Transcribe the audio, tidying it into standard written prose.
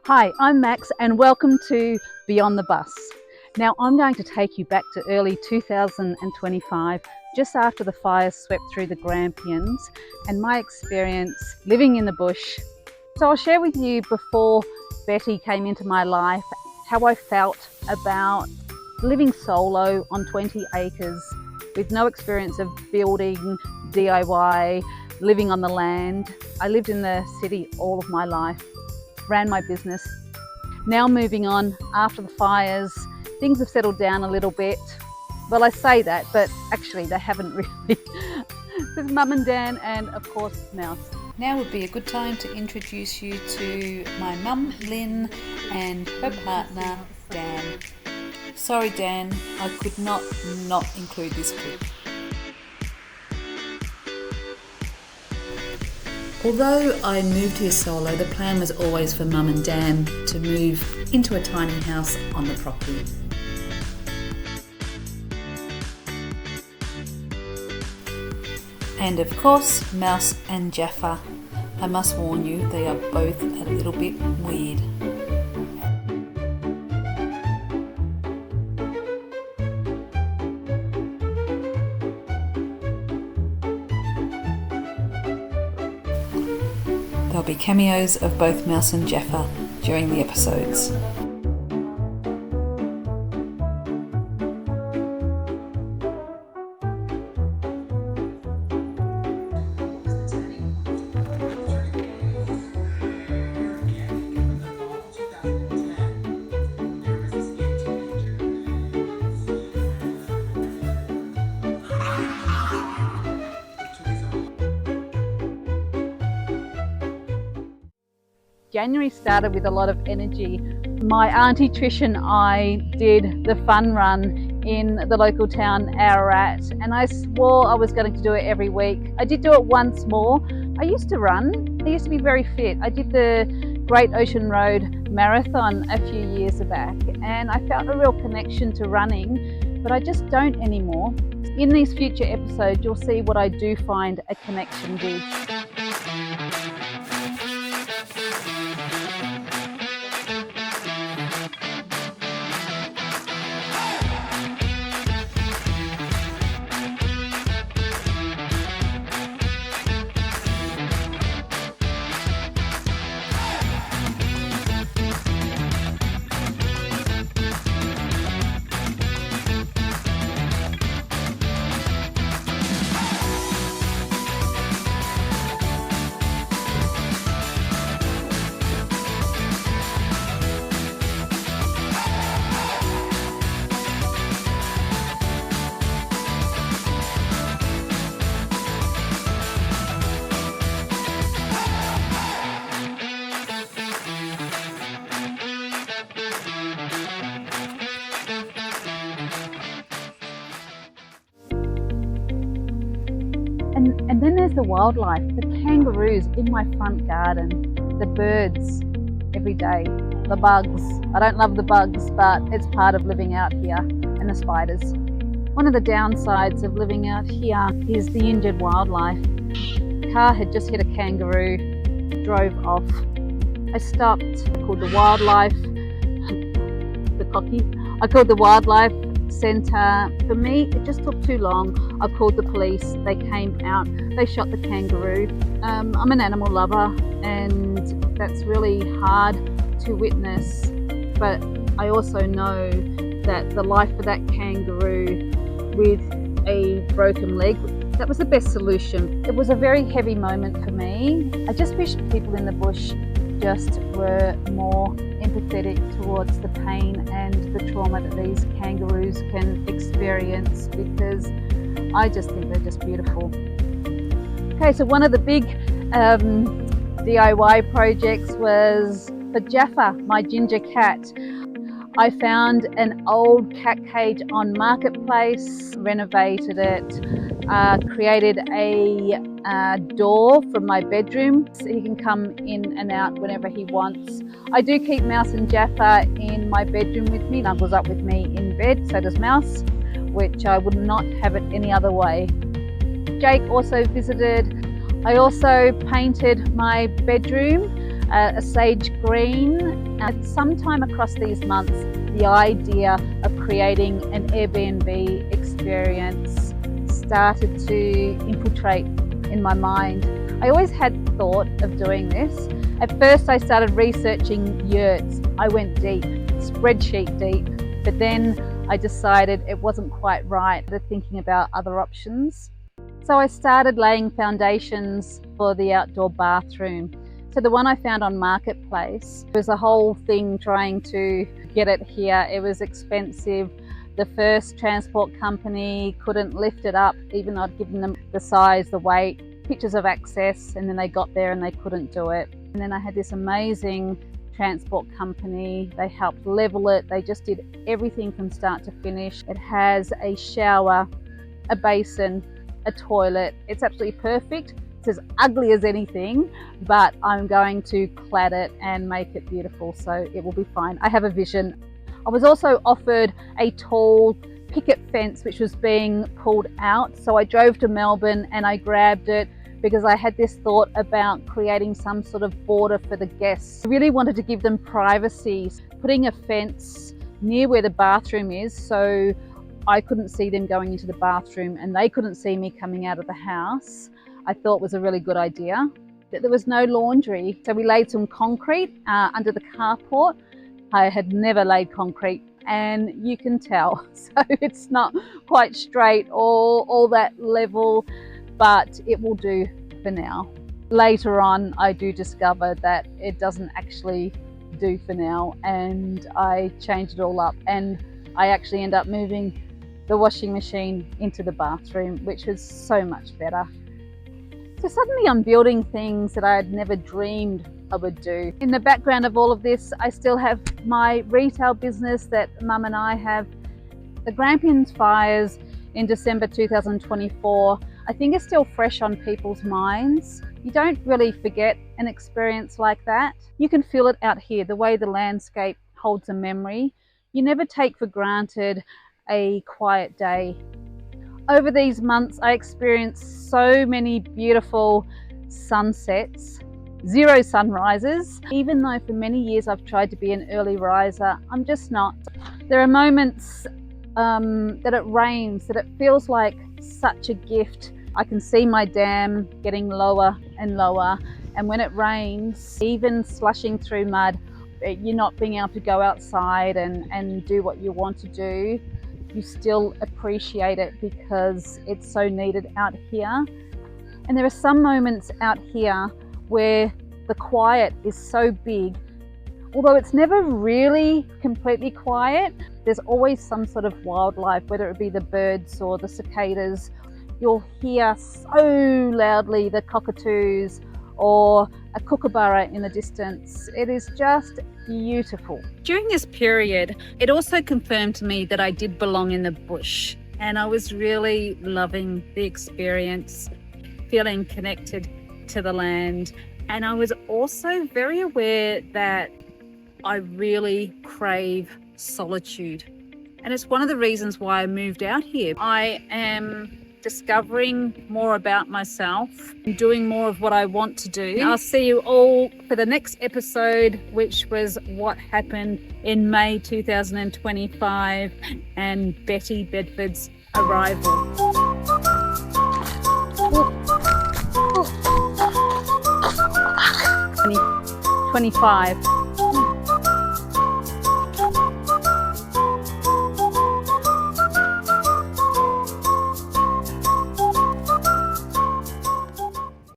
Hi, I'm Max and welcome to Beyond the Bus. Now I'm going to take you back to early 2025, just after the fires swept through the Grampians and my experience living in the bush. So I'll share with you before Betty came into my life, how I felt about living solo on 20 acres with no experience of building, DIY, living on the land. I lived in the city all of my life, ran my business. Now moving on after the fires, things have settled down a little bit. Well, I say that, but actually they haven't really. There's Mum and Dan and of course Mouse. Now would be a good time to introduce you to my mum, Lynn, and her partner, Dan. Sorry, Dan, I could not include this clip. Although I moved here solo, the plan was always for Mum and Dan to move into a tiny house on the property. And of course, Mouse and Jaffa. I must warn you, they are both a little bit weird. There'll be cameos of both Mouse and Jaffa during the episodes. January started with a lot of energy. My auntie Trish and I did the fun run in the local town Ararat, and I swore I was going to do it every week. I did do it once more. I used to run. I used to be very fit. I did the Great Ocean Road Marathon a few years back and I felt a real connection to running, but I just don't anymore. In these future episodes, you'll see what I do find a connection with. And then there's the wildlife, the kangaroos in my front garden, the birds every day, the bugs. I don't love the bugs, but it's part of living out here, and the spiders. One of the downsides of living out here is the injured wildlife. The car had just hit a kangaroo, drove off. I stopped, I called the wildlife, I called the wildlife centre. For me, it just took too long. I called the police, they came out, they shot the kangaroo. I'm an animal lover and that's really hard to witness, but I also know that the life of that kangaroo with a broken leg, that was the best solution. It was a very heavy moment for me. I just wish people in the bush just were more empathetic towards the pain and the trauma that these kangaroos can experience, because I just think they're just beautiful. Okay, so one of the big DIY projects was for Jaffa, my ginger cat. I found an old cat cage on Marketplace, renovated it, created a door from my bedroom so he can come in and out whenever he wants. I do keep Mouse and Jaffa in my bedroom with me. Snuggles up with me in bed, so does Mouse, which I would not have it any other way. Jake also visited. I also painted my bedroom a sage green. Sometime across these months, the idea of creating an Airbnb experience started to infiltrate in my mind. I always had thought of doing this. At first I started researching yurts. I went deep, spreadsheet deep, but then I decided it wasn't quite right, thinking about other options. So I started laying foundations for the outdoor bathroom. So the one I found on Marketplace was a whole thing trying to get it here. It was expensive. The first transport company couldn't lift it up, even though I'd given them the size, the weight, pictures of access, and then they got there and they couldn't do it. And then I had this amazing transport company. They helped level it. They just did everything from start to finish. It has a shower, a basin, a toilet. It's absolutely perfect. It's as ugly as anything, but I'm going to clad it and make it beautiful, so it will be fine. I have a vision. I was also offered a tall picket fence which was being pulled out, so I drove to Melbourne and I grabbed it because I had this thought about creating some sort of border for the guests. I really wanted to give them privacy, putting a fence near where the bathroom is so I couldn't see them going into the bathroom and they couldn't see me coming out of the house. I thought was a really good idea. There was no laundry, so we laid some concrete under the carport. I had never laid concrete, and you can tell, so it's not quite straight or all that level, but it will do for now. Later on, I do discover that it doesn't actually do for now, and I changed it all up, and I actually end up moving the washing machine into the bathroom, which was so much better. So suddenly I'm building things that I had never dreamed I would do. In the background of all of this, I still have my retail business that Mum and I have. The Grampians fires in December 2024, I think is still fresh on people's minds. You don't really forget an experience like that. You can feel it out here, the way the landscape holds a memory. You never take for granted a quiet day. Over these months, I experienced so many beautiful sunsets, 0 sunrises. Even though for many years I've tried to be an early riser, I'm just not. There are moments that it rains, that it feels like such a gift. I can see my dam getting lower and lower, and when it rains, even slushing through mud, you're not being able to go outside and do what you want to do. You still appreciate it because it's so needed out here. And there are some moments out here where the quiet is so big. Although it's never really completely quiet, there's always some sort of wildlife, whether it be the birds or the cicadas. You'll hear so loudly the cockatoos or a kookaburra in the distance. It is just beautiful. During this period, it also confirmed to me that I did belong in the bush, and I was really loving the experience, feeling connected to the land. And I was also very aware that I really crave solitude. And it's one of the reasons why I moved out here. I am discovering more about myself and doing more of what I want to do. I'll see you all for the next episode, which was what happened in May 2025 and Betty Bedford's arrival. 25.